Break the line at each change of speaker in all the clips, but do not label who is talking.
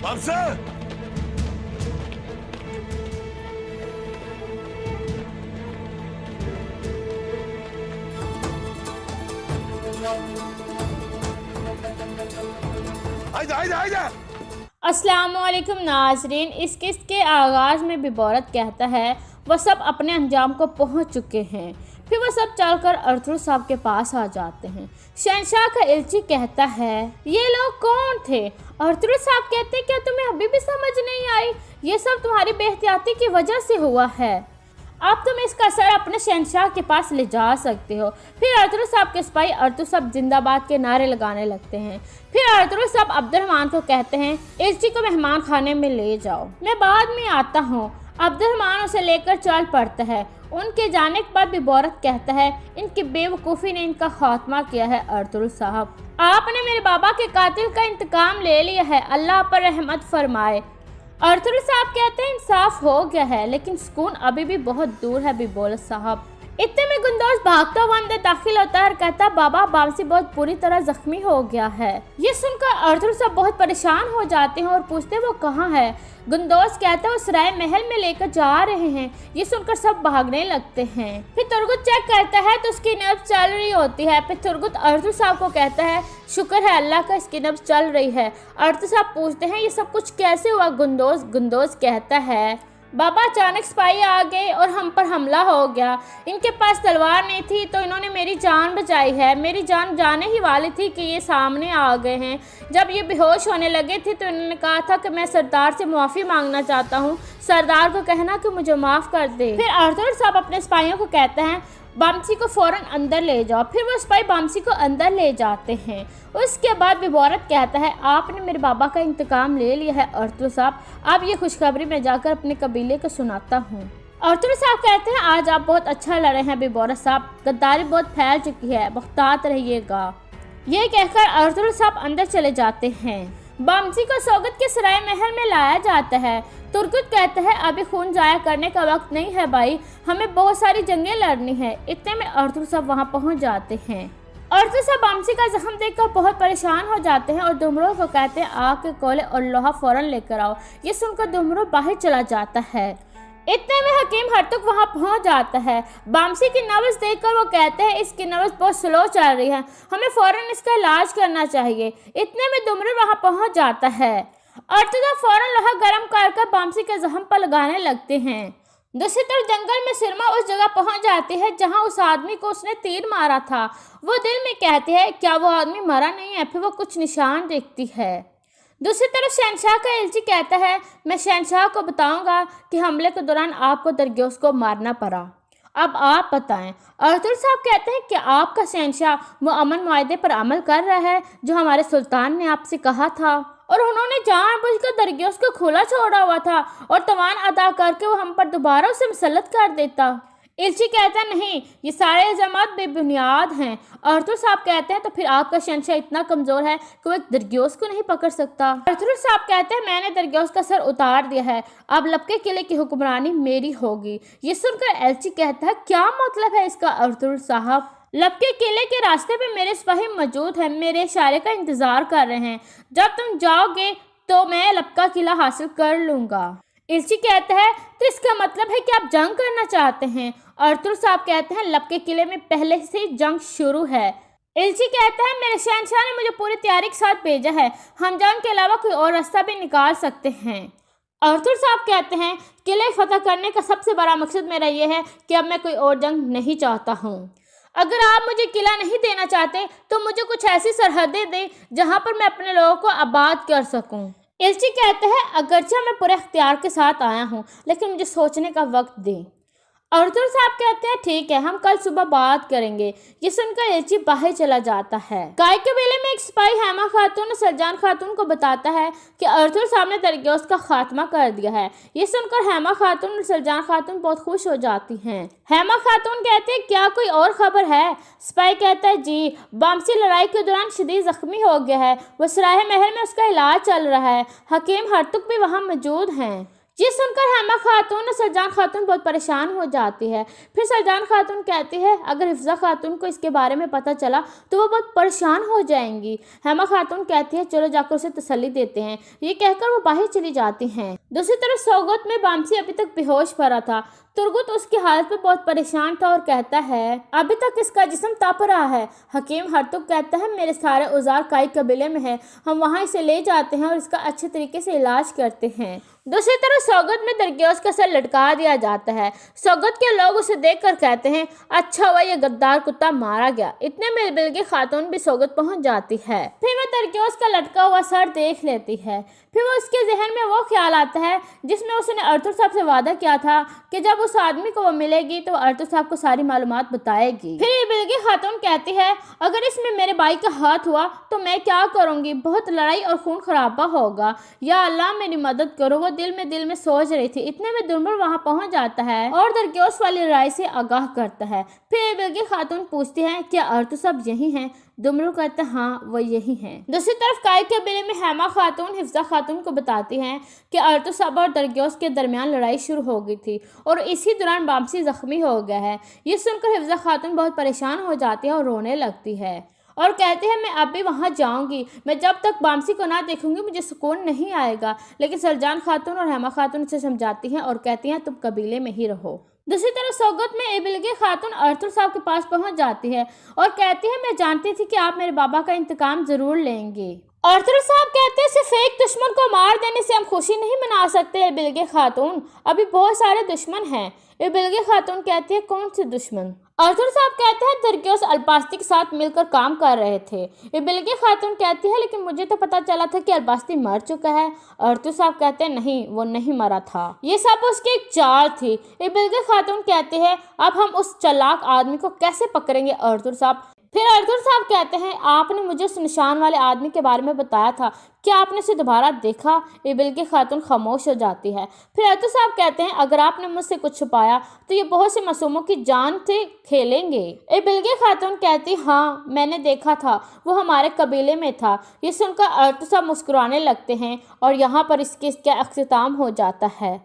Hamza! haydi haydi haydi!
अस्सलाम वालेकुम नाज़रीन। इस किस्त के आगाज़ में भी औरत कहता है वह सब अपने अंजाम को पहुंच चुके हैं। फिर वह सब चलकर अर्थुल साहब के पास आ जाते हैं। शहंशाह का एलची कहता है ये लोग कौन थे? अर्थुल साहब कहते हैं क्या तुम्हें अभी भी समझ नहीं आई? ये सब तुम्हारी बेहतियाती की वजह से हुआ है। अब तुम इसका असर अपने शहंशाह के पास ले जा सकते हो। फिर अर्थुल साहब के सिपाही अर्थुल साहब जिंदाबाद के नारे लगाने लगते हैं। फिर अर्थुल साहब अब्दुर्रहमान को कहते हैं एलची को मेहमान खाने में ले जाओ, मैं बाद में आता हूँ। अब्दुर्रहमान उसे लेकर चल पड़ता है। उनके जाने के बाद भी औरत कहता है इनकी बेवकूफ़ी ने इनका खात्मा किया है। अर्थुल साहब आपने मेरे बाबा के कातिल का इंतकाम ले लिया है, अल्लाह पर रहमत फरमाए। अर्थुल साहब कहते हैं इंसाफ हो गया है लेकिन सुकून अभी भी बहुत दूर है बिबोल साहब। इतने में गुंदोज भागता हुआ अंदर दाखिल होता है और कहता बाबा बामसी बहुत बुरी तरह जख्मी हो गया है। ये सुनकर अर्थुल साहब बहुत परेशान हो जाते हैं और पूछते हैं वो कहाँ है। गुंदोज कहता है वो सराय महल में लेकर जा रहे हैं। ये सुनकर सब भागने लगते हैं। फिर तुर्गुत चेक करता है तो उसकी नब्ज चल रही होती है। फिर तुर्गुत अर्थुल साहब को कहता है शुक्र है अल्लाह का इसकी नब्ज चल रही है। अर्थुल साहब पूछते हैं ये सब कुछ कैसे हुआ गुंदोज कहता है बाबा अचानक सिपाही आ गए और हम पर हमला हो गया। इनके पास तलवार नहीं थी तो इन्होंने मेरी जान बचाई है। मेरी जान जाने ही वाली थी कि ये सामने आ गए हैं। जब ये बेहोश होने लगे थे तो इन्होंने कहा था कि मैं सरदार से मुआफ़ी मांगना चाहता हूँ, सरदार को कहना कि मुझे माफ़ कर दे। फिर अर्थुल साहब अपने सिपाहियों को कहते हैं बामसी को फ़ौरन अंदर ले जाओ। फिर वो सिपाही बामसी को अंदर ले जाते हैं। उसके बाद भी औरत कहता है आपने मेरे बाबा का इंतकाम ले लिया है अर्थुल साहब, अब ये खुशखबरी मैं जाकर अपने कबीले को सुनाता हूँ। अर्थुल साहब कहते हैं आज आप बहुत अच्छा लड़े हैं बिबौरत साहब, गद्दारी बहुत फैल चुकी है, मुहतात रहिएगा। ये कहकर अर्थुल साहब अंदर चले जाते हैं। बामसी को सोगत के सराय महल में लाया जाता है। तुर्गुत कहता है अभी खून जाया करने का वक्त नहीं है भाई, हमें बहुत सारी जंगें लड़नी है। इतने में अर्थुल साहब वहाँ पहुँच जाते हैं। अर्थुल साहब बामसी का जख्म देखकर बहुत परेशान हो जाते हैं और दुमरो को कहते हैं आग के कोयले और लोहा फ़ौरन लेकर आओ। ये सुनकर दुमरो बाहर चला जाता है। इतने में हकीम हरतुक वहाँ पहुँच जाता है। बामसी की नब्ज़ देखकर वो कहते हैं इसकी नब्ज़ बहुत स्लो चल रही है, हमें फ़ौरन इसका इलाज करना चाहिए। इतने में दुमरो वहाँ पहुँच जाता है। अर्थुल साहब फ़ौरन लोहा गर्म कर बामसी के जख्म पर लगाने लगते हैं। दूसरी तरफ जंगल में सिरमा उस जगह पहुंच जाती है जहां उस आदमी को उसने तीर मारा था। वो दिल में कहती है क्या वो आदमी मरा नहीं है। फिर वो कुछ निशान देखती है। दूसरी तरफ शहंशाह का एलची कहता है मैं शहंशाह को बताऊंगा कि हमले के दौरान आपको दरगोश को मारना पड़ा, अब आप बताएं। अर्थुल साहब कहते हैं कि आपका शहंशाह वो अमन मुआहदे पर अमल कर रहा है जो हमारे सुल्तान ने आपसे कहा था, और उन्होंने जानबूझकर दरगोश को खुला छोड़ा हुआ था और तवान अदा करके वो हम पर दोबारा उसे मुसल्लत कर देता। एलची कहता नहीं, ये सारे इल्ज़ामात बेबुनियाद हैं। अर्थुल साहब कहते हैं तो फिर आपका शहंशाह इतना कमज़ोर है कि वो एक दरगोश को नहीं पकड़ सकता। अर्थुल साहब कहते हैं मैंने दरगोश का सर उतार दिया है, अब लपके किले की हुक्मरानी मेरी होगी। ये सुनकर एलची कहता है क्या मतलब है इसका अर्थुल साहब? लब के किले के रास्ते पे मेरे सिपाही मौजूद हैं, मेरे इशारे का इंतजार कर रहे हैं। जब तुम जाओगे तो मैं लब का किला हासिल कर लूंगा। इल्ची कहता है तो इसका मतलब है कि आप जंग करना चाहते हैं। अर्थुर साहब कहते हैं लब के किले में पहले से ही जंग शुरू है। इल्ची कहता है मेरे शहंशाह ने मुझे पूरी तैयारी के साथ भेजा है, हम जंग के अलावा कोई और रास्ता भी निकाल सकते हैं। अर्थुर साहब कहते हैं किले फतह करने का सबसे बड़ा मकसद मेरा ये है कि अब मैं कोई और जंग नहीं चाहता हूँ। अगर आप मुझे किला नहीं देना चाहते तो मुझे कुछ ऐसी सरहदें दें जहाँ पर मैं अपने लोगों को आबाद कर सकूँ। इल्ची कहते हैं अगरचे मैं पूरे इख्तियार के साथ आया हूँ, लेकिन मुझे सोचने का वक्त दें। अर्थुर साहब कहते हैं ठीक है, हम कल सुबह बात करेंगे। ये सुनकर इल्ची बाहर चला जाता है। गाय के बेले में एक सिपाही हेमा खातून और सलजान खातून को बताता है कि अर्थुर साहब ने दरगोस का खात्मा कर दिया है। ये सुनकर हेमा खातून और सलजान खातून बहुत खुश हो जाती हैं। हेमा खातून कहते हैं क्या कोई और खबर है? सिपाही कहता है जी, बामसी लड़ाई के दौरान शदीद जख्मी हो गया है, वो सराय महल में उसका इलाज चल रहा है। हकीम हरतुक भी वहाँ मौजूद हैं। ये सुनकर हेमा खातून और सलजान खातून बहुत परेशान हो जाती है। फिर सलजान खातून कहती है अगर हिफ्जा खातून को इसके बारे में पता चला तो वो बहुत परेशान हो जाएंगी। हेमा खातून कहती है चलो जाकर उसे तसल्ली देते हैं। ये कहकर वो बाहर चली जाती हैं। दूसरी तरफ सौगत में बामसी अभी तक बेहोश पड़ा था। तुर्गुत उसकी हालत पे बहुत परेशान था और कहता है अभी तक इसका जिस्म तप रहा है। हकीम हरतुक कहता है मेरे सारे औजार काई कबीले में है, हम वहाँ इसे ले जाते हैं और इसका अच्छे तरीके से इलाज करते हैं। दूसरी तरफ सौगत में दरगोस का सर लटका दिया जाता है। सौगत के लोग उसे देखकर कहते हैं अच्छा हुआ ये गद्दार कुत्ता मारा गया। इतने में बिलगी खातून भी सौगत पहुंच जाती है। फिर वह दरगोस का लटका हुआ सर देख लेती है। फिर वो उसके जहन में वो ख्याल आता है जिसमें उसने अर्थुर साहब से वादा किया था कि जब उस आदमी को वो मिलेगी तो अर्थुर साहब को सारी मालूमात बताएगी। फिर ये बिलगी खातून कहती है अगर इसमें मेरे भाई का हाथ हुआ तो मैं क्या करूंगी, बहुत लड़ाई और खून खराबा होगा, या अल्लाह मेरी मदद करो। वो दिल में सोच रही थी। इतने में दुर्मुर वहां पहुंच जाता है और दरगोस वाली लड़ाई से आगाह करता है। फिर बिलगी खातून पूछती है क्या अर्थुर साहब यही हैं? दुमरू कहते हैं हाँ वो यही हैं। दूसरी तरफ काय के बेले में हेमा खातून हिफ्जा खातून को बताती हैं कि अर्थुर साहब और दरगोस के दरमियान लड़ाई शुरू हो गई थी और इसी दौरान बामसी जख्मी हो गया है। ये सुनकर हिफ्जा खातून बहुत परेशान हो जाती है और रोने लगती है और कहते हैं मैं अब भी वहाँ जाऊंगी, मैं जब तक बामसी को ना देखूंगी मुझे सुकून नहीं आएगा। लेकिन सलजान खातून और हेमा खातून से समझाती हैं और कहती हैं तुम कबीले में ही रहो। दूसरी तरफ सौगत में बिलगी खातून अर्थुर साहब के पास पहुंच जाती है और कहती है मैं जानती थी कि आप मेरे बाबा का इंतकाम जरूर लेंगे। अर्थुर साहब कहते हैं सिर्फ एक दुश्मन को मार देने से हम खुशी नहीं मना सकते बिलगी खातून, अभी बहुत सारे दुश्मन हैं। बिलगी खातून कहती है कौन से दुश्मन? अर्थुर साहब कहते हैं दरगोस अल्पास्ती के साथ मिलकर काम कर रहे थे। बिलगी खातून कहती है लेकिन मुझे तो पता चला था कि अल्पास्ती मर चुका है। अर्थुर साहब कहते हैं नहीं वो नहीं मरा था, ये सब उसकी एक चाल थी। बिलगी खातून कहते हैं अब हम उस चालाक आदमी को कैसे पकड़ेंगे अर्थुर साहब? फिर अर्थुर साहब कहते हैं आपने मुझे उस निशान वाले आदमी के बारे में बताया था, क्या आपने उसे दोबारा देखा? बिलगी खातून खामोश हो जाती है। फिर अर्थुर साहब कहते हैं अगर आपने मुझसे कुछ छुपाया तो ये बहुत से मासूमों की जान से खेलेंगे। बिलगी खातून कहती हाँ मैंने देखा था, वो हमारे कबीले में था। ये सुनकर अर्थुर साहब मुस्कुराने लगते हैं और यहाँ पर इसका अख्तिताम हो जाता है।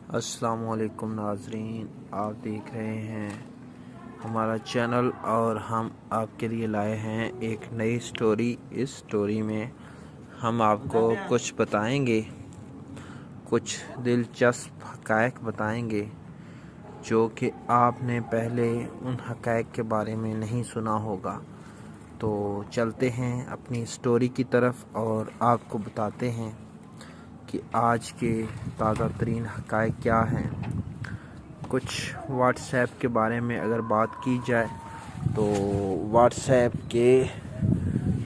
अस्सलामुअलैकुम नाज़रीन, आप देख रहे हैं हमारा चैनल और हम आपके लिए लाए हैं एक नई स्टोरी। इस स्टोरी में हम आपको कुछ बताएंगे, कुछ दिलचस्प हक़ाइक़ बताएंगे जो कि आपने पहले उन हक़ाइक़ के बारे में नहीं सुना होगा। तो चलते हैं अपनी स्टोरी की तरफ और आपको बताते हैं कि आज के ताज़ा तरीन हक़ाइक़ क्या हैं। कुछ व्हाट्सएप के बारे में अगर बात की जाए तो व्हाट्सएप के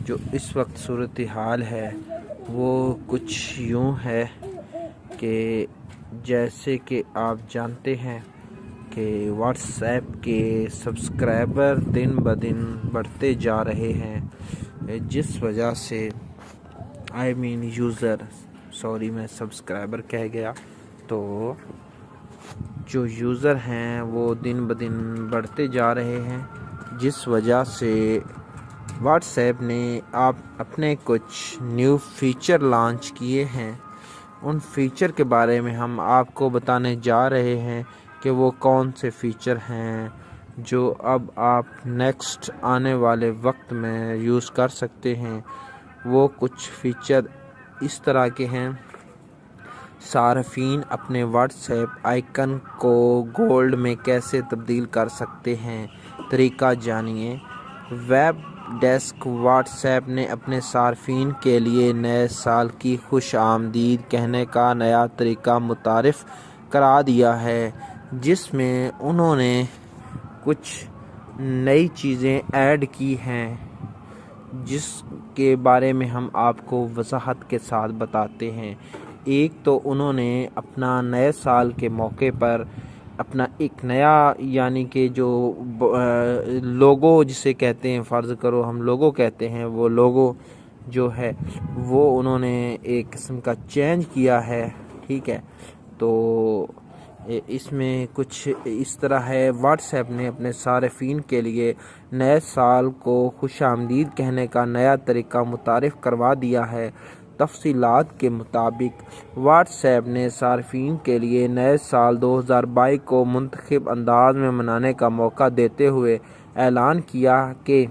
जो इस वक्त सूरत हाल है वो कुछ यूँ है कि जैसे कि आप जानते हैं कि व्हाट्सएप के सब्सक्राइबर दिन ब दिन बढ़ते जा रहे हैं, जिस वजह से यूज़र मैं सब्सक्राइबर कह गया, तो जो यूज़र हैं वो दिन ब दिन बढ़ते जा रहे हैं, जिस वजह से व्हाट्सएप ने आप अपने कुछ न्यू फीचर लॉन्च किए हैं ان فیچر کے بارے میں ہم آپ کو بتانے جا رہے ہیں کہ وہ کون سے فیچر ہیں جو اب آپ نیکسٹ آنے والے وقت میں یوز کر سکتے ہیں۔ وہ کچھ فیچر اس طرح کے ہیں: صارفین اپنے واٹس ایپ آئیکن کو گولڈ میں کیسے تبدیل کر سکتے ہیں، طریقہ جانیے۔ ویب ڈیسک واٹس ایپ نے اپنے صارفین کے لیے نئے سال کی خوش آمدید کہنے کا نیا طریقہ متعارف کرا دیا ہے، جس میں انہوں نے کچھ نئی چیزیں ایڈ کی ہیں، جس کے بارے میں ہم آپ کو وضاحت کے ساتھ بتاتے ہیں۔ ایک تو انہوں نے اپنا نئے سال کے موقع پر اپنا ایک نیا یعنی کہ جو لوگو جسے کہتے ہیں، فرض کرو ہم لوگو کہتے ہیں، وہ لوگو جو ہے وہ انہوں نے ایک قسم کا چینج کیا ہے، ٹھیک ہے۔ تو اس میں کچھ اس طرح ہے، واٹس ایپ نے اپنے صارفین کے لیے نئے سال کو خوش آمدید کہنے کا نیا طریقہ متعارف کروا دیا ہے۔ تفصیلات کے مطابق واٹس ایپ نے صارفین کے لیے نئے سال 2022 کو منتخب انداز میں منانے کا موقع دیتے ہوئے اعلان کیا کہ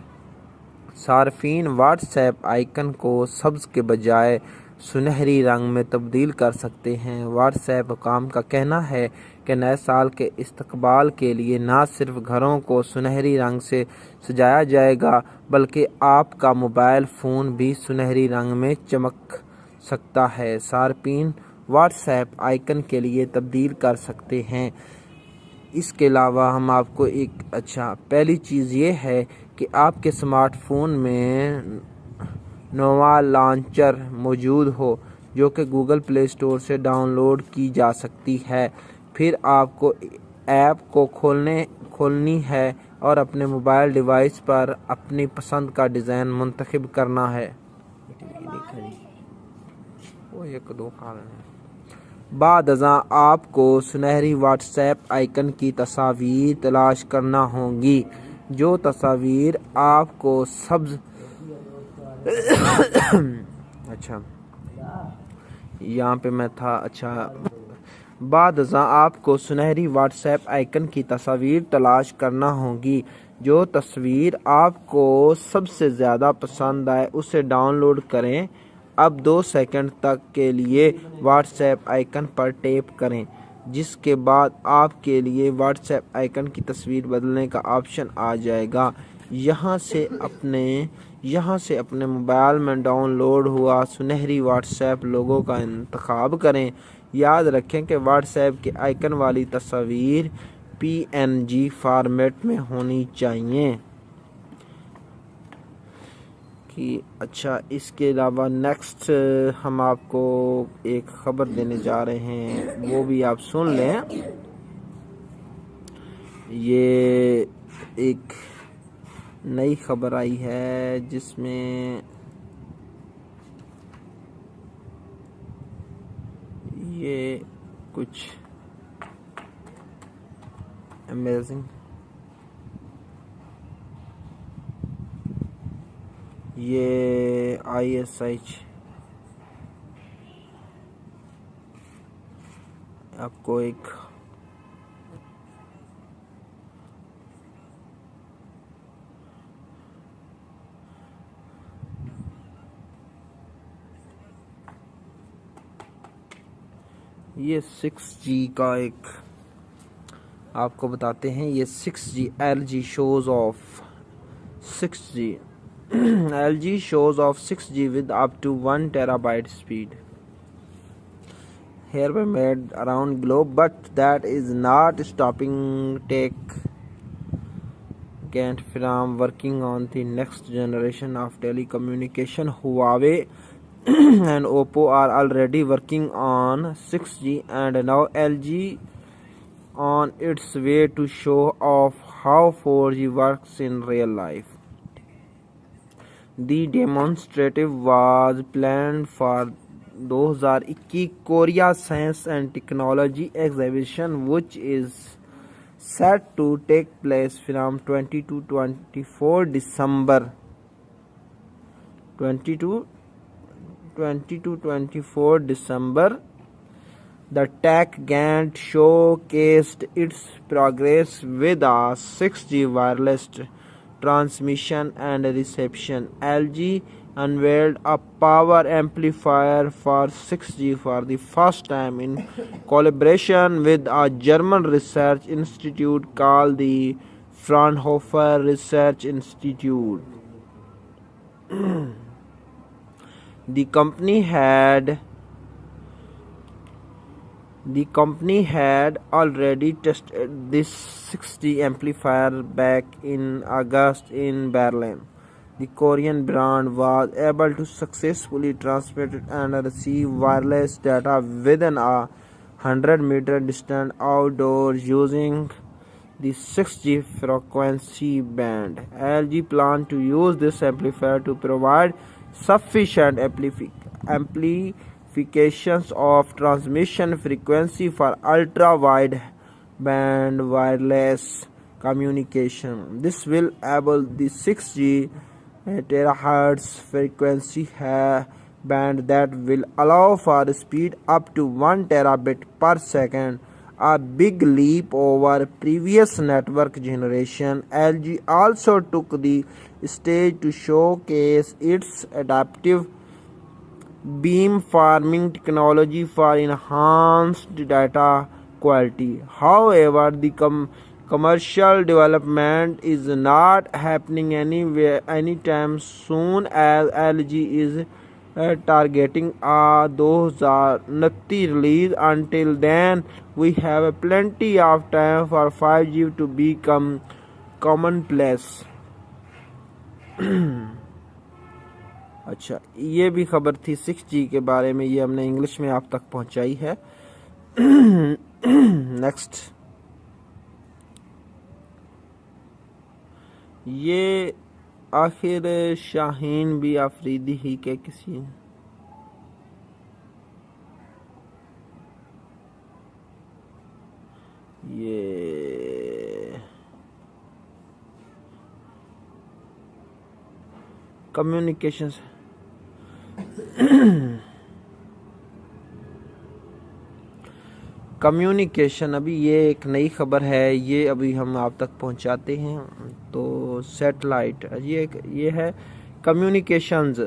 صارفین واٹس ایپ آئیکن کو سبز کے بجائے سنہری رنگ میں تبدیل کر سکتے ہیں۔ واٹس ایپ حکام کا کہنا ہے کہ نئے سال کے استقبال کے لیے نہ صرف گھروں کو سنہری رنگ سے سجایا جائے گا بلکہ آپ کا موبائل فون بھی سنہری رنگ میں چمک سکتا ہے۔ صارفین واٹس ایپ آئیکن کے لیے تبدیل کر سکتے ہیں۔ اس کے علاوہ ہم آپ کو پہلی چیز یہ ہے کہ آپ کے سمارٹ فون میں نووا لانچر موجود ہو، جو کہ گوگل پلے اسٹور سے ڈاؤن لوڈ کی جا سکتی ہے۔ پھر آپ کو ایپ کو کھولنی ہے اور اپنے موبائل ڈیوائس پر اپنی پسند کا ڈیزائن منتخب کرنا ہے۔ بعد ازاں آپ کو سنہری واٹس ایپ آئیکن کی تصاویر تلاش کرنا ہوں گی، جو تصاویر آپ کو سبز یہاں پہ میں تھا بعد ازاں آپ کو سنہری واٹس ایپ آئیکن کی تصاویر تلاش کرنا ہوں گی، جو تصویر آپ کو سب سے زیادہ پسند آئے اسے ڈاؤن لوڈ کریں۔ اب 2 سیکنڈ تک کے لیے واٹس ایپ آئیکن پر ٹیپ کریں، جس کے بعد آپ کے لیے واٹس ایپ آئیکن کی تصویر بدلنے کا آپشن آ جائے گا۔ یہاں سے اپنے موبائل میں ڈاؤن لوڈ ہوا سنہری واٹس ایپ لوگو کا انتخاب کریں۔ یاد رکھیں کہ واٹس ایپ کے آئیکن والی تصاویر PNG فارمیٹ میں ہونی چاہیے۔ اس کے علاوہ نیکسٹ ہم آپ کو ایک خبر دینے جا رہے ہیں، وہ بھی آپ سن لیں۔ یہ ایک نئی خبر آئی ہے جس میں یہ کچھ امیزنگ یہ ISH آپ کو ایک یہ 6G کا ایک آپ کو بتاتے ہیں۔ یہ 6G LG shows off 6G LG shows off 6G with up to 1 terabyte speed hereby made around globe, but that is not stopping tech giant from working on the next generation of telecommunication. Huawei and Oppo are already working on 6G, and now LG on its way to show off how 4G works in real life. The demonstrative was planned for 2021 Korea Science and Technology Exhibition, which is set to take place from 20 to 24 December 20 to 24 December The Tech Gantt showcased its progress with a 6G wireless transmission and reception. LG unveiled a power amplifier for 6G for the first time in collaboration with a German research institute called the Fraunhofer Research Institute. The company had already tested this 6G amplifier back in August in Berlin. The Korean brand was able to successfully transmit and receive wireless data within a 100-meter distance outdoors using the 6G frequency band. LG planned to use this amplifier to provide sufficient amplifications of transmission frequency for ultra-wide band wireless communication. This will enable the 6G terahertz frequency band that will allow for speed up to 1 terabit per second, a big leap over previous network generation. LG also took the stage to showcase its adaptive beamforming technology for enhanced data quality. However, the commercial development is not happening anytime soon, as LG is targeting a 2029 release. Until then, we have plenty of time for 5G to become commonplace. अच्छा, ये भी खबर थी 6G के बारे में, ये हमने इंग्लिश में आप तक पहुंचाई है। नेक्स्ट, ये आखिर शाहीन भी आफरीदी ही के किसी ये कम्युनिकेशंस कम्युनिकेशन अभी ये एक नई खबर है, ये अभी हम आप तक पहुंचाते हैं। तो सैटेलाइट ये है communications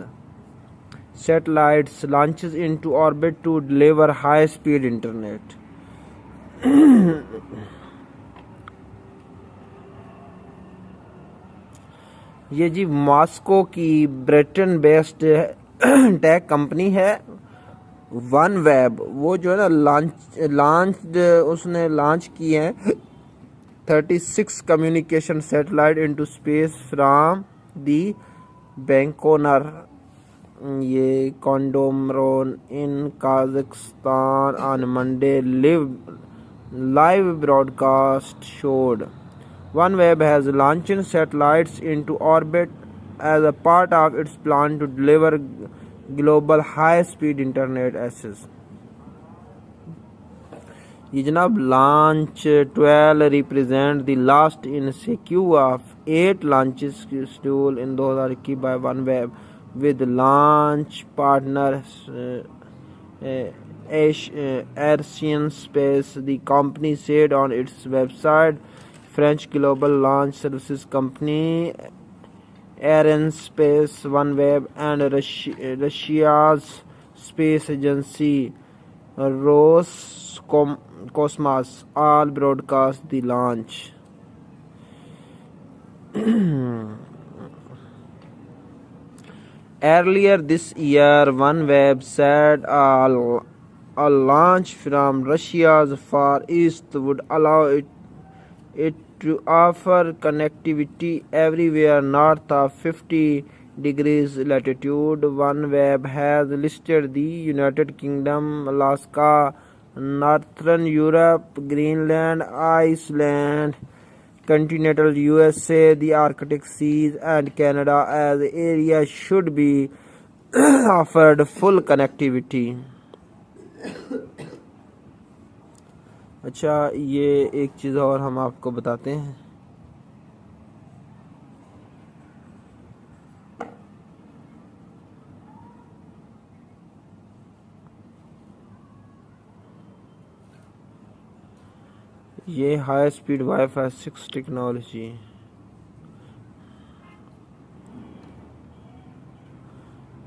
satellites launches into orbit to deliver high speed internet. ये जी मॉस्को की ब्रिटेन बेस्ड टेक कंपनी है वन वेब, वो जो है ना उसने लॉन्च की है 36 communication satellite into space from the Baikonur, ये cosmodrome in Kazakhstan on Monday live broadcast showed. OneWeb has launched satellites into orbit as a part of its plan to deliver global high-speed internet access. ये जनाब launch 12 represent the last in sequence of 8 launches scheduled in 2021 by OneWeb with launch partners Arianespace, the company said on its website. French global launch services company Arianespace, OneWeb, and Russia's space agency Roscosmos all broadcast the launch. Earlier this year, OneWeb said a launch from Russia's Far East would allow it to offer connectivity everywhere north of 50 degrees latitude. OneWeb has listed the United Kingdom, Alaska, Northern Europe, Greenland, Iceland, continental USA, the Arctic seas, and Canada as areas should be offered full connectivity. अच्छा, ये एक चीज़ और हम आपको बताते हैं। یہ high speed wi fi 6 technology.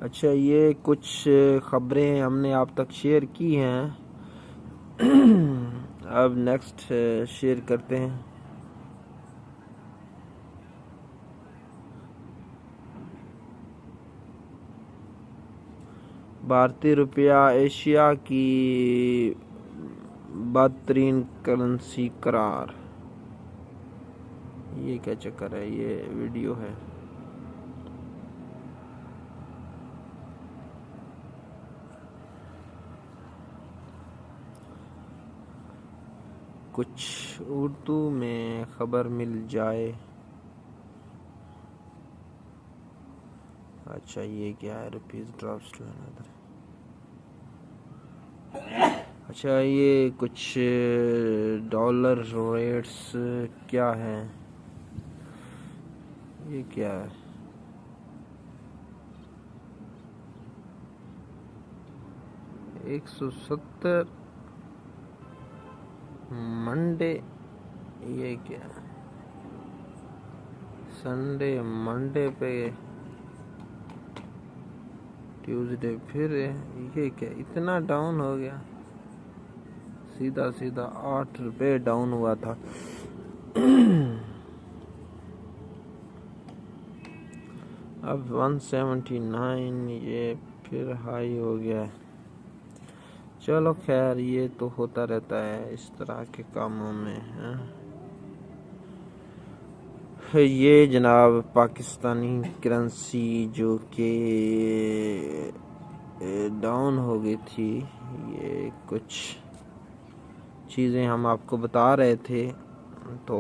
اچھا، یہ کچھ خبریں ہم نے آپ تک شیئر کی ہیں. اب نیکسٹ شیئر کرتے ہیں. بھارتی روپیہ ایشیا کی بدترین کرنسی قرار. یہ کیا چکر ہے؟ یہ ویڈیو ہے. کچھ اردو میں خبر مل جائے. اچھا، یہ کیا ہے؟ Rupees drops to another. اچھا، یہ کچھ ڈالر ریٹس کیا ہے؟ یہ کیا ہے؟ $170 منڈے. یہ کیا ہے؟ سنڈے منڈے پہ ٹیوزڈے پھر یہ کیا اتنا ڈاؤن ہو گیا؟ سیدھا $8 ڈاؤن ہوا تھا. اب 179 یہ پھر ہائی ہو گیا ہے. چلو خیر، یہ تو ہوتا رہتا ہے اس طرح کے کاموں میں. یہ جناب پاکستانی کرنسی جو کہ ڈاؤن ہو گئی تھی، یہ کچھ چیزیں ہم آپ کو بتا رہے تھے، تو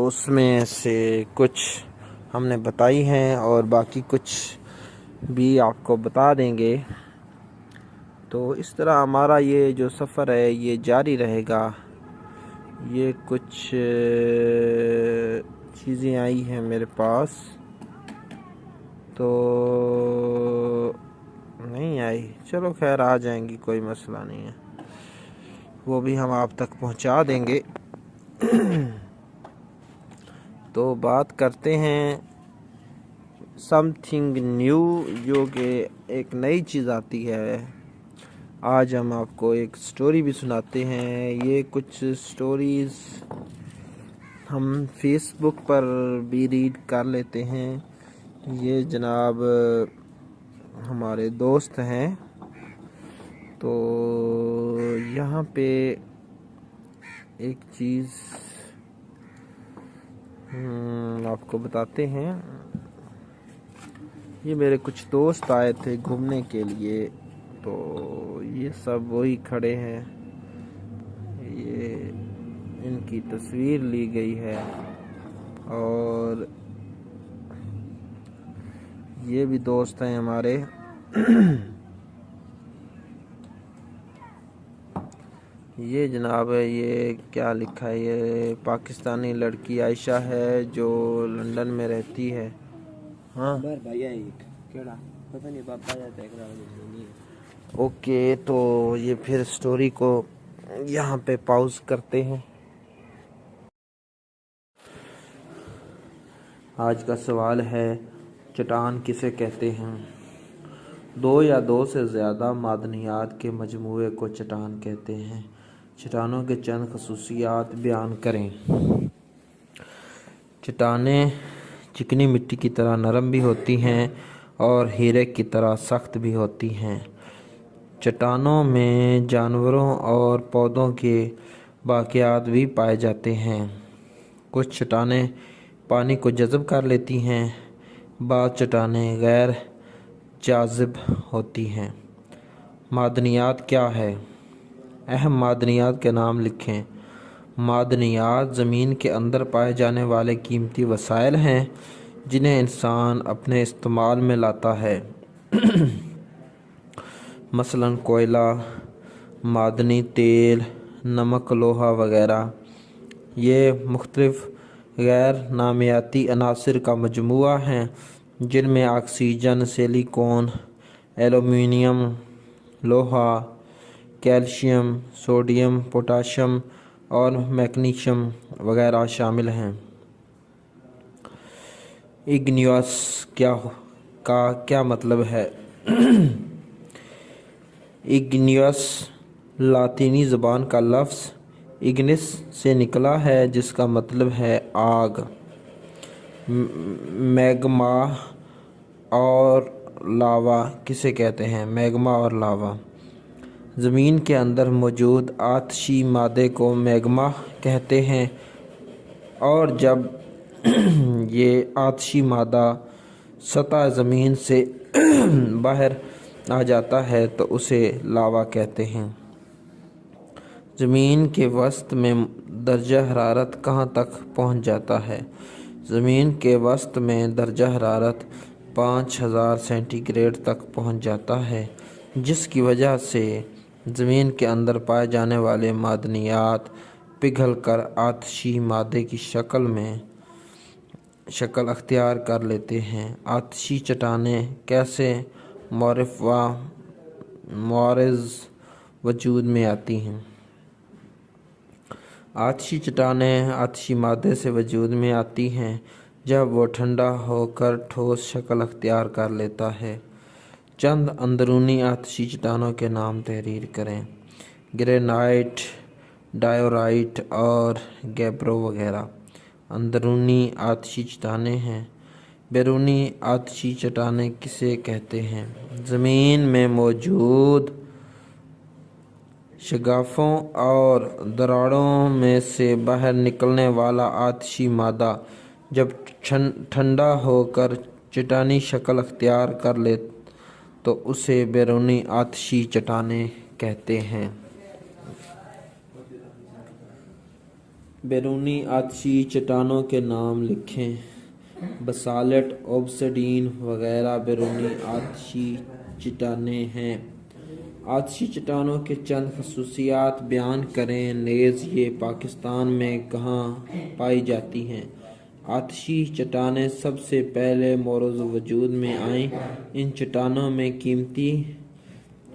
اس میں سے کچھ ہم نے بتائی ہیں اور باقی کچھ بھی آپ کو بتا دیں گے. تو اس طرح ہمارا یہ جو سفر ہے یہ جاری رہے گا. یہ کچھ چیزیں آئی ہیں میرے پاس، تو نہیں آئی، چلو خیر آ جائیں گی، کوئی مسئلہ نہیں ہے، وہ بھی ہم آپ تک پہنچا دیں گے. تو بات کرتے ہیں سم تھنگ نیو، جو کہ ایک نئی چیز آتی ہے. آج ہم آپ کو ایک سٹوری بھی سناتے ہیں. یہ کچھ سٹوریز ہم فیس بک پر بھی ریڈ کر لیتے ہیں. یہ جناب ہمارے دوست ہیں، تو یہاں پہ ایک چیز آپ کو بتاتے ہیں. یہ میرے کچھ دوست آئے تھے گھومنے کے لیے، تو یہ سب وہی کھڑے ہیں. یہ ان کی تصویر لی گئی ہے، اور یہ بھی دوست ہیں ہمارے. یہ جناب یہ کیا لکھا ہے؟ یہ پاکستانی لڑکی عائشہ ہے جو لندن میں رہتی ہے. ہاں اوکے، تو یہ پھر سٹوری کو یہاں پہ پاؤز کرتے ہیں. آج کا سوال ہے، چٹان کسے کہتے ہیں؟ 2 یا 2 سے زیادہ معدنیات کے مجموعے کو چٹان کہتے ہیں. چٹانوں کے چند خصوصیات بیان کریں. چٹانیں چکنی مٹی کی طرح نرم بھی ہوتی ہیں اور ہیرے کی طرح سخت بھی ہوتی ہیں. چٹانوں میں جانوروں اور پودوں کے باقیات بھی پائے جاتے ہیں. کچھ چٹانیں پانی کو جذب کر لیتی ہیں، بعض چٹانیں غیر جاذب ہوتی ہیں. معدنیات کیا ہے؟ اہم معدنیات کے نام لکھیں. معدنیات زمین کے اندر پائے جانے والے قیمتی وسائل ہیں جنہیں انسان اپنے استعمال میں لاتا ہے. مثلاً کوئلہ، معدنی تیل، نمک، لوہا وغیرہ. یہ مختلف غیر نامیاتی عناصر کا مجموعہ ہیں جن میں آکسیجن، سلیکون، ایلومینیم، لوہا، کیلشیم، سوڈیم، پوٹاشیم، और मैग्नीशियम वगैरह शामिल हैं। इग्नियस का क्या मतलब है? इग्नियस लातीनी ज़बान का लफ्ज़ इग्निस से निकला है, जिसका मतलब है आग। मैग्मा और लावा किसे कहते हैं? मैग्मा और लावा ज़मीन के अंदर मौजूद आतशी मादे को मैग्मा कहते हैं, और जब ये आतशी मादा सतह ज़मीन से बाहर आ जाता है तो उसे लावा कहते हैं। ज़मीन के वसत में दर्जा हरारत कहाँ तक पहुँच जाता है? ज़मीन के वसत में दर्जा हरारत 5000 सेंटीग्रेड तक पहुँच जाता है, जिसकी वजह से ज़मीन के अंदर पाए जाने वाले मादनियात पिघलकर आतशी मादे की शक्ल अख्तियार कर लेते हैं। आतशी चट्टानें कैसे मौरज़ वजूद में आती हैं? आतशी चट्टानें आतशी मादे से वजूद में आती हैं जब वो ठंडा होकर ठोस शक्ल अख्तियार कर लेता है। चंद अंदरूनी आतशी चट्टानों के नाम तहरीर करें। ग्रेनाइट, डायोराइट और गैब्रो वगैरह अंदरूनी आतशी चट्टानें हैं। बैरूनी आतशी चट्टानें किसे कहते हैं? ज़मीन में मौजूद शगाफों और दरारों में से बाहर निकलने वाला आतशी मादा जब ठंडा होकर चट्टानी शक्ल अख्तियार कर ले तो उसे बैरूनी आतशी चट्टानें कहते हैं। बैरूनी आतशी चट्टानों के नाम लिखें। बसाल्ट, ओब्सिडियन वगैरह बैरूनी आतशी चट्टानें हैं। आतशी चट्टानों के चंद खसूसियात बयान करें। नेज़ ये पाकिस्तान में कहाँ पाई जाती हैं? आतशी चट्टानें सबसे पहले मौरज़ वजूद में आईं। इन चट्टानों में कीमती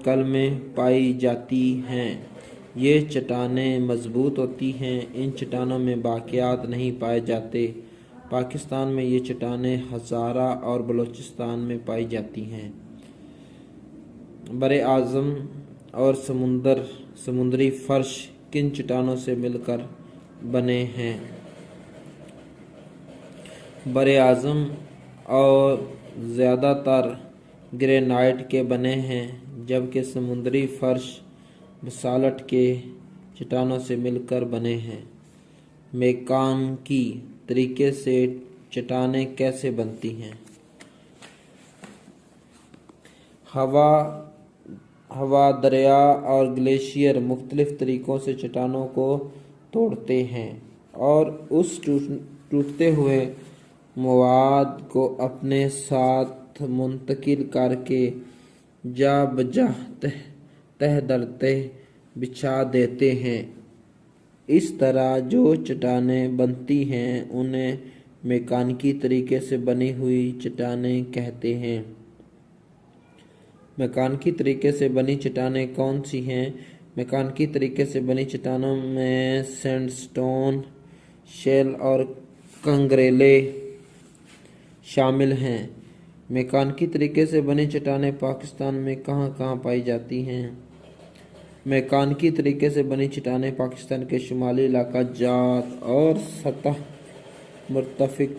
कलमें पाई जाती हैं। ये चट्टानें मजबूत होती हैं। इन चट्टानों में बाक़ियात नहीं पाए जाते। पाकिस्तान में ये चट्टानें हज़ारा और बलूचिस्तान में पाई जाती हैं। बरे आज़म और समुद्री फ़र्श किन चट्टानों से मिलकर बने हैं? बरे आज़म और ज़्यादातर ग्रेनाइट के बने हैं, जबकि समुद्री फ़र्श बसाल्ट के चट्टानों से मिलकर बने हैं। मैकानिकी तरीके से चट्टानें कैसे बनती हैं? हवा, दरिया और ग्लेशियर मुख्तलिफ तरीक़ों से चट्टानों को तोड़ते हैं और उस टूटते हुए मवाद को अपने साथ मुंतकिल करके जा बजा तह दर तह बिछा देते हैं। इस तरह जो चट्टानें बनती हैं उन्हें मैकानिकी तरीके से बनी हुई चट्टानें कहते हैं। मैकानिकी तरीके से बनी चट्टानें कौन सी हैं? मैकानिकी तरीके से बनी चट्टानों में सैंडस्टोन, शेल और कंगरेले शामिल हैं। मैकानिकी तरीके से बनी चट्टानें पाकिस्तान में कहाँ कहाँ पाई जाती हैं? मैकानिकी तरीके से बनी चट्टानें पाकिस्तान के शुमाली इलाका जात और सतह मुर्तफिक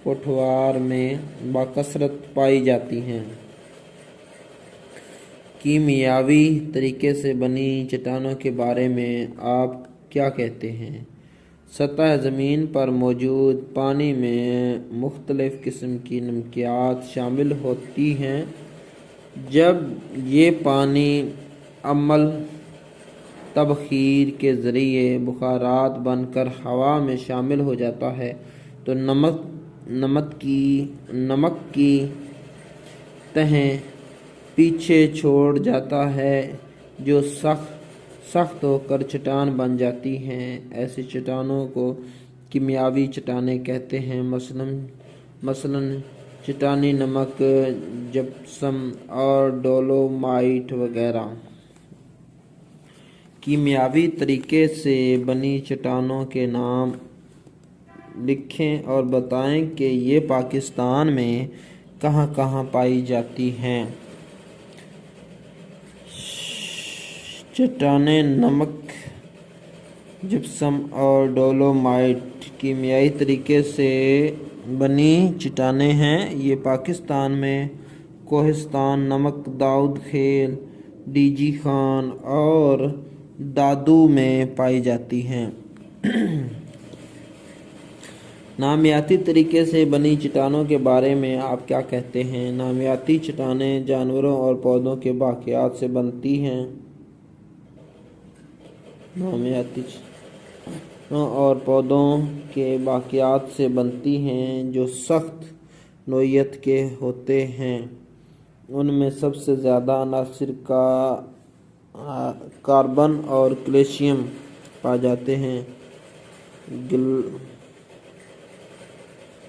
पठवार में बाकसरत पाई जाती हैं। कीमियावी तरीके से बनी चट्टानों के बारे में आप क्या कहते हैं? सतह ज़मीन पर मौजूद पानी में मुख्तलिफ़ किस्म की नमकियात शामिल होती हैं। जब ये पानी अमल तबखीर के ज़रिए बुखारात बनकर हवा में शामिल हो जाता है तो नमक की तहें पीछे छोड़ जाता है जो सख्त होकर चट्टान बन जाती हैं। ऐसी चट्टानों को कीमियावी चट्टानें कहते हैं। मसलन चट्टानी नमक, जिप्सम और डोलोमाइट वगैरह। कीमियावी तरीके से बनी चट्टानों के नाम लिखें और बताएं कि ये पाकिस्तान में कहाँ कहाँ पाई जाती हैं। चट्टानें नमक, जिप्सम और डोलोमाइट कीमियाई तरीके से बनी चट्टानें हैं। ये पाकिस्तान में कोहिस्तान, नमक, दाऊद खेल, डीजी खान और दादू में पाई जाती हैं। नामियाती तरीके से बनी चट्टानों के बारे में आप क्या कहते हैं? नामियाती चट्टानें जानवरों और पौधों के बाक़ियात से बनती हैं। नामियाती चट्टानों और पौधों के बाक़ियात से बनती हैं जो सख्त नोयत के होते हैं। उनमें सबसे ज़्यादा अनासिर का कार्बन और कैल्शियम पाए जाते हैं।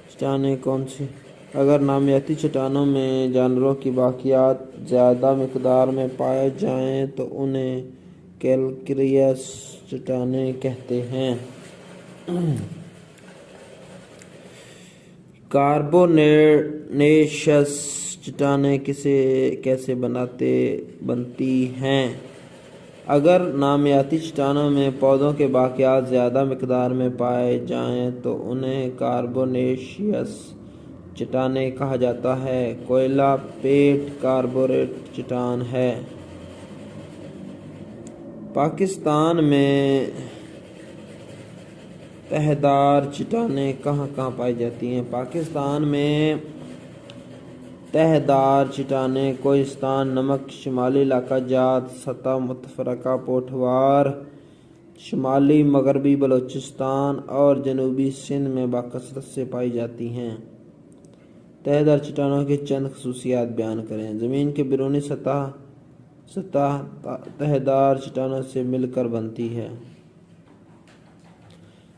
चट्टानें कौन सी? अगर नामियाती चट्टानों में जानवरों की बाक़ियात ज़्यादा मिक़दार में पाए जाएं तो उन्हें कैल्शियस चट्टानें कहते हैं। कार्बोनेशियस चट्टानें कैसे बनती हैं? अगर नामियाती चट्टानों में पौधों के बाक़ियात ज़्यादा मिक़दार में पाए जाएं तो उन्हें कार्बोनेशियस चट्टानें कहा जाता है। कोयला पेट कार्बोनेट चट्टान है। पाकिस्तान में तहदार चट्टानें कहाँ कहाँ पाई जाती हैं? पाकिस्तान में तहदार चट्टानें कोहिस्तान, नमक, शुमाली इलाका जात, सतह मुतफ़रका पोठवार, शुमाली मगरबी बलूचिस्तान और जनूबी सिंध में बाकसरत से पाई जाती हैं। तहदार चट्टानों की चंद ख़ुसूसियात बयान करें। ज़मीन के बैरूनी सतह तहदार चट्टानों से मिलकर बनती है।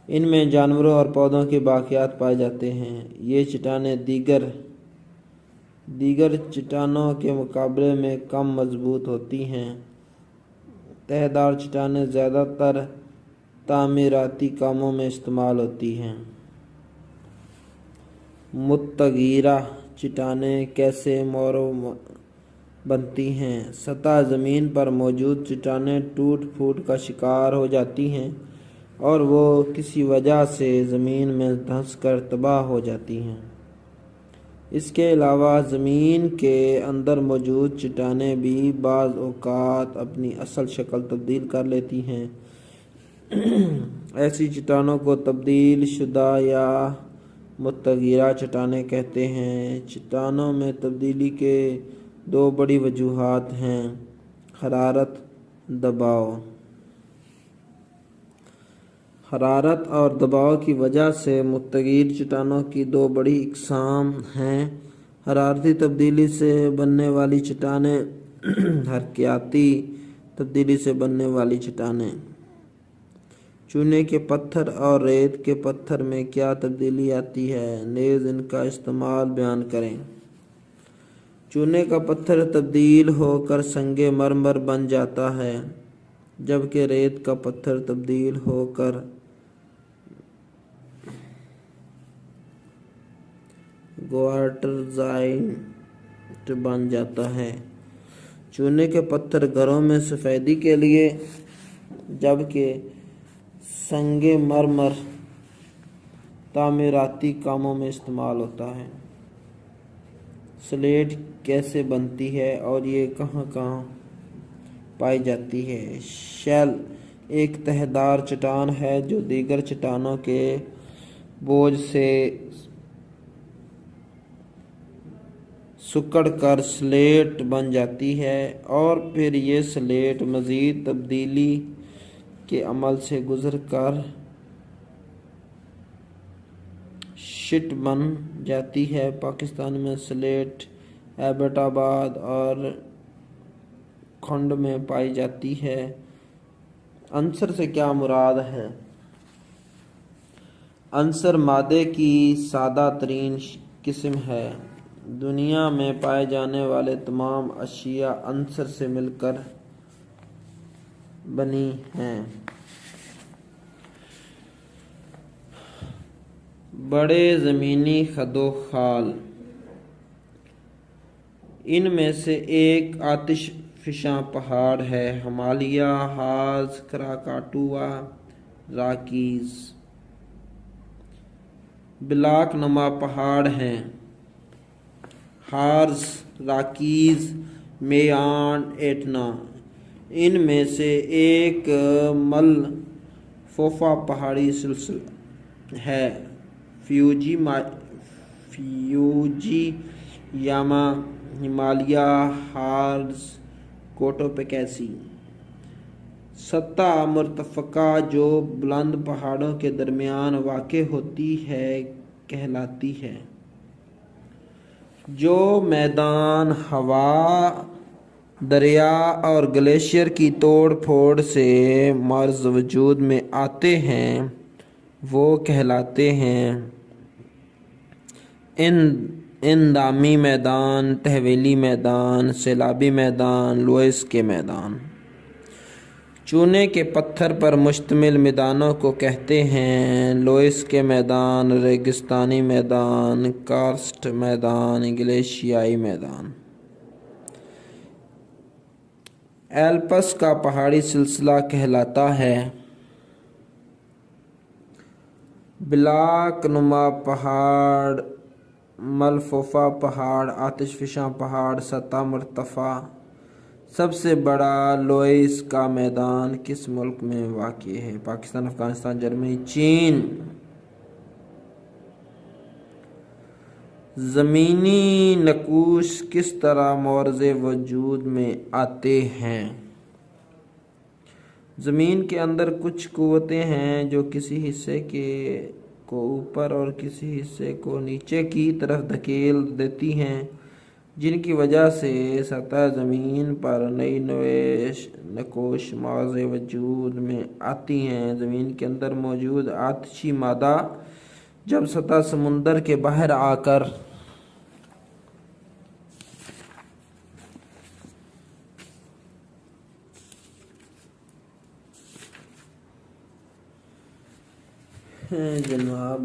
इनमें जानवरों और पौधों के बाक़ियात पाए जाते हैं। ये चट्टानें दीगर चट्टानों के मुकाबले में कम मजबूत होती हैं। तहदार चट्टानें ज़्यादातर तामीराती कामों में इस्तेमाल होती हैं। मुत्तगीरा चट्टानें कैसे बनती हैं? सतह ज़मीन पर मौजूद चट्टानें टूट फूट का शिकार हो जाती हैं और वो किसी वजह से ज़मीन में धंस कर तबाह हो जाती हैं। इसके अलावा ज़मीन के अंदर मौजूद चट्टानें भी बाज़ औक़ात अपनी असल शक्ल तब्दील कर लेती हैं। ऐसी चट्टानों को तब्दील शुदा या मुत्तगीरा चट्टानें कहते हैं। चट्टानों में तब्दीली के दो बड़ी वजूहात हैं। हरारत और दबाव की वजह से मुत्तगीर चट्टानों की दो बड़ी इक़साम हैं। हरारती तब्दीली से बनने वाली चट्टानें, हरकियाती तब्दीली से बनने वाली चट्टानें। चूने के पत्थर और रेत के पत्थर में क्या तब्दीली आती है? नेज़ इनका इस्तेमाल बयान करें। चूने का पत्थर तब्दील होकर संगे मरमर बन जाता है, जबकि रेत का पत्थर तब्दील होकर क्वार्टज़ाइट बन जाता है। चूने के पत्थर घरों में सफ़ेदी के लिए, जबकि संगे मरमर तामीराती कामों में इस्तेमाल होता है। स्लेट कैसे बनती है और ये कहाँ कहाँ पाई जाती है? शेल एक तहदार चट्टान है जो दीगर चट्टानों के बोझ से सिकुड़ कर स्लेट बन जाती है और फिर ये स्लेट मज़ीद तब्दीली के अमल से गुज़र कर शीट बन जाती है। पाकिस्तान में स्लेट एबटाबाद और खंड में पाई जाती है। अंसर से क्या मुराद है? अंसर मादे की सादा तरीन किस्म है। दुनिया में पाए जाने वाले तमाम अशिया अंसर से मिलकर बनी हैं। बड़े ज़मीनी खदोखाल, इनमें से एक आतिशफ़िशां पहाड़ है, हिमालय, हार्ज, कराकाटुआ, रॉकीज़। ब्लॉक नुमा पहाड़ हैं, हार्ज, रॉकीज़, मेयान, एटना। इनमें से एक मलफ़ोफ़ा पहाड़ी सिलसिला है, फ्यूजीयामा, हिमालय, हार्ज, कोटोपेकेसी। सतह मुर्तफ़ा जो बुलंद पहाड़ों के दरमियान वाक़े होती है कहलाती है। जो मैदान हवा, दरिया और ग्लेशियर की तोड़ फोड़ से मर्ज़ वजूद में आते हैं वो कहलाते हैं इंदामी मैदान, तहवीली मैदान, सैलाबी मैदान, लोइस के मैदान। चूने के पत्थर पर मुश्तमिल मैदानों को कहते हैं लोइस के मैदान, रेगिस्तानी मैदान, कार्स्ट मैदान, ग्लेशियाई मैदान। एल्प्स का पहाड़ी सिलसिला कहलाता है ब्लॉक नुमा पहाड़, मलफ़ोफ़ा पहाड़, आतिशफ़िशां पहाड़, सतह मुर्तफ़ा। सबसे बड़ा लोइस का मैदान किस मुल्क में वाक़ है? पाकिस्तान, अफ़गानिस्तान, जर्मनी, चीन। ज़मीनी नक़ूश किस तरह मौरज़े वजूद में आते हैं? ज़मीन के अंदर कुछ क़ुव्वतें हैं जो किसी हिस्से को ऊपर और किसी हिस्से को नीचे की तरफ धकेल देती हैं, जिनकी वजह से सतह ज़मीन पर नई नक़ूश मौरज़े वजूद में आती हैं। ज़मीन के अंदर मौजूद आतिशी मादा जब सतह समुंदर के बाहर आकर जनाब,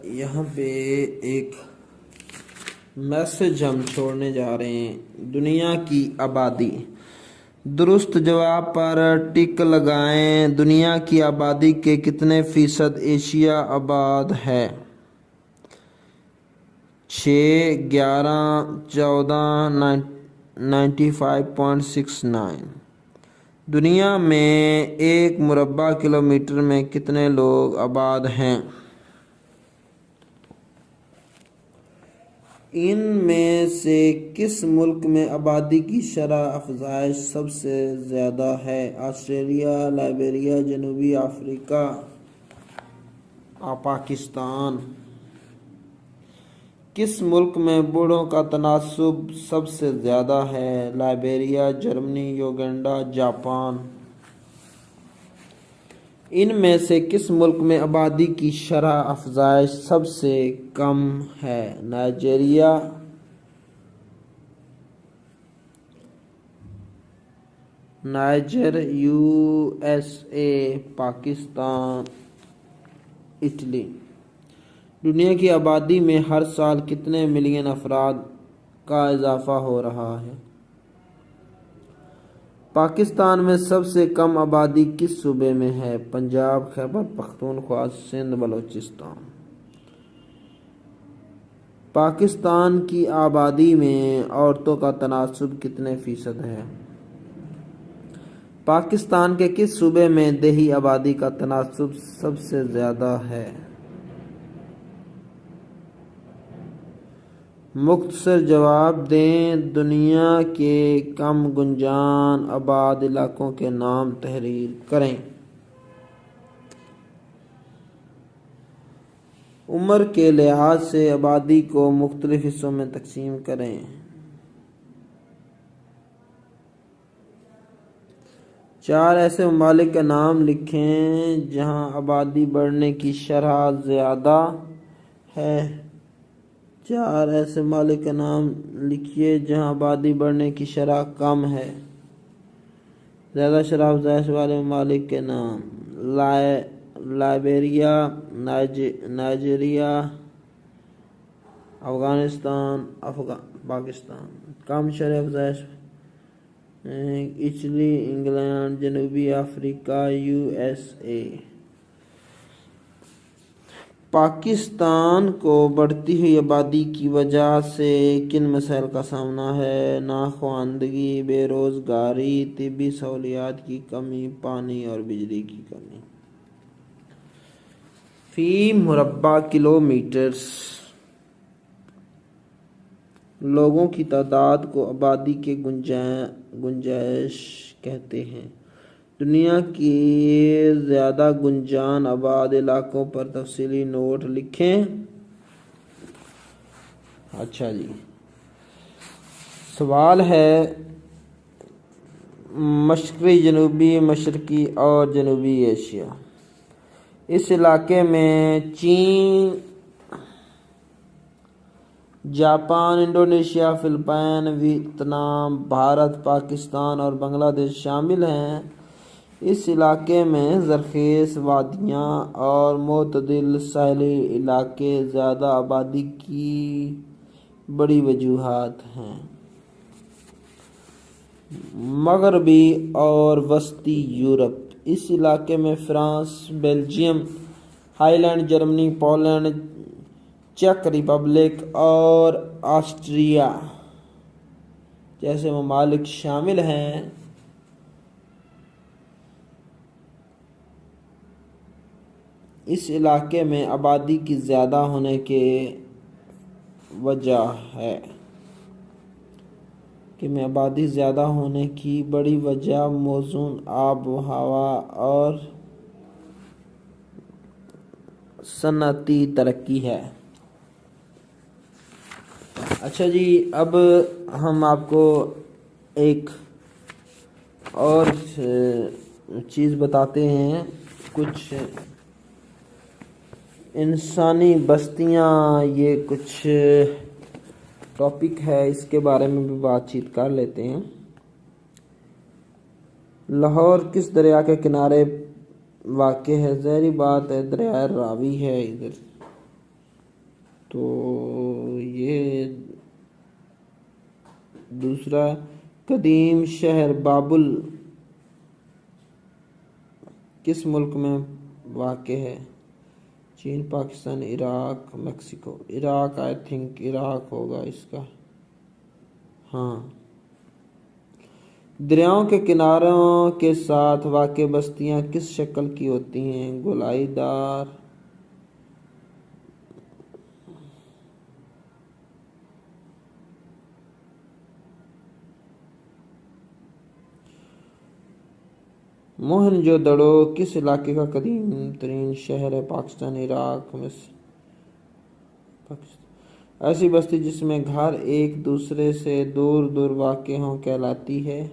यहाँ पे एक मैसेज हम छोड़ने जा रहे हैं। दुनिया की आबादी, दुरुस्त जवाब पर टिक लगाएं। दुनिया की आबादी के कितने फ़ीसद एशिया आबाद है? 6, 11, 14, 95.69। दुनिया में 1 मुरब्बा किलोमीटर में कितने लोग आबाद हैं? इनमें से किस मुल्क में आबादी की शरह अफ़ज़ाइश सबसे ज़्यादा है? ऑस्ट्रेलिया, लाइबेरिया, जनूबी अफ्रीका, पाकिस्तान। किस मुल्क में बूढ़ों का तनासुब सबसे ज़्यादा है? Liberia, Germany, Uganda, Japan. इनमें से किस मुल्क में आबादी की शरह अफ़ज़ाइश सबसे कम है? Nigeria, niger, USA, Pakistan, Italy. दुनिया की आबादी में हर साल कितने मिलियन अफराद का इजाफा हो रहा है? पाकिस्तान में सबसे कम आबादी किस सूबे में है? पंजाब, खैबर पख्तूनख्वा, सिंध, बलूचिस्तान। पाकिस्तान की आबादी में औरतों का तनासुब कितने फ़ीसद है? पाकिस्तान के किस सूबे में देही आबादी का तनासुब सबसे ज़्यादा है? मुख्तसर जवाब दें। दुनिया के कम गुंजान आबाद इलाकों के नाम तहरीर करें। उम्र के लिहाज से आबादी को मुख्तलिफ हिस्सों में तकसीम करें। चार ऐसे ममालिक के नाम लिखें जहां आबादी बढ़ने की शरह ज़्यादा है। 4 ऐसे ममालिक के नाम लिखिए जहां आबादी बढ़ने की शरह कम है। زیادہ شراب ذائقے والے ممالک کے نام: لائبیریا، نائجیریا، افغانستان، پاکستان۔ کم شراب ذائقے: اٹلی، انگلینڈ، جنوبی افریقہ، USA۔ پاکستان کو بڑھتی ہوئی آبادی کی وجہ سے کن مسائل کا سامنا ہے؟ ناخواندگی، بے روزگاری، طبی سہولیات کی کمی، پانی اور بجلی کی کمی۔ فی مربع کلومیٹر لوگوں کی تعداد کو آبادی کی گنجائش کہتے ہیں۔ دنیا کے زیادہ گنجان آباد علاقوں پر تفصیلی نوٹ لکھیں۔ اچھا جی، سوال ہے مشرقی، جنوبی مشرقی اور جنوبی ایشیا۔ اس علاقے میں چین، Japan, Indonesia, Philippines, Vietnam, Bharat, Pakistan اور بنگلہ دیش شامل ہیں۔ اس علاقے میں زرخیز وادیاں اور معتدل ساحلی علاقے زیادہ آبادی کی بڑی وجوہات ہیں۔ مغربی اور وسطی یورپ: اس علاقے میں فرانس، بیلجیم، ہائی لینڈ، جرمنی، پولینڈ، چیک ریپبلک اور آسٹریا جیسے ممالک شامل ہیں۔ اس علاقے میں آبادی کی زیادہ ہونے کی بڑی وجہ موزون آب و ہوا اور صنعتی ترقی ہے۔ اچھا جی، اب ہم آپ کو ایک اور چیز بتاتے ہیں۔ کچھ انسانی بستیاں، یہ کچھ ٹاپک ہے، اس کے بارے میں بھی بات چیت کر لیتے ہیں۔ لاہور کس دریا کے کنارے واقع ہے؟ ظاہری بات ہے دریائے راوی ہے ادھر، تو یہ دوسرا۔ قدیم شہر بابل کس ملک میں واقع ہے؟ چین، Pakistan, Iraq, Mexico. Iraq, I think Iraq ہوگا اس کا، ہاں۔ دریاؤں کے کناروں کے ساتھ واقع بستیاں کس شکل کی ہوتی ہیں؟ گولائی دار۔ موہنجو دڑو کس علاقے کا قدیم ترین شہر ہے؟ پاکستان، عراق، مصر، پاکستان۔ ایسی بستی جس میں گھر ایک دوسرے سے دور دور واقع ہوں کہلاتی ہے؟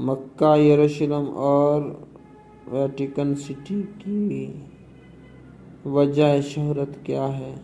مکہ، یروشلم اور ویٹیکن سٹی کی وجہ شہرت کیا ہے؟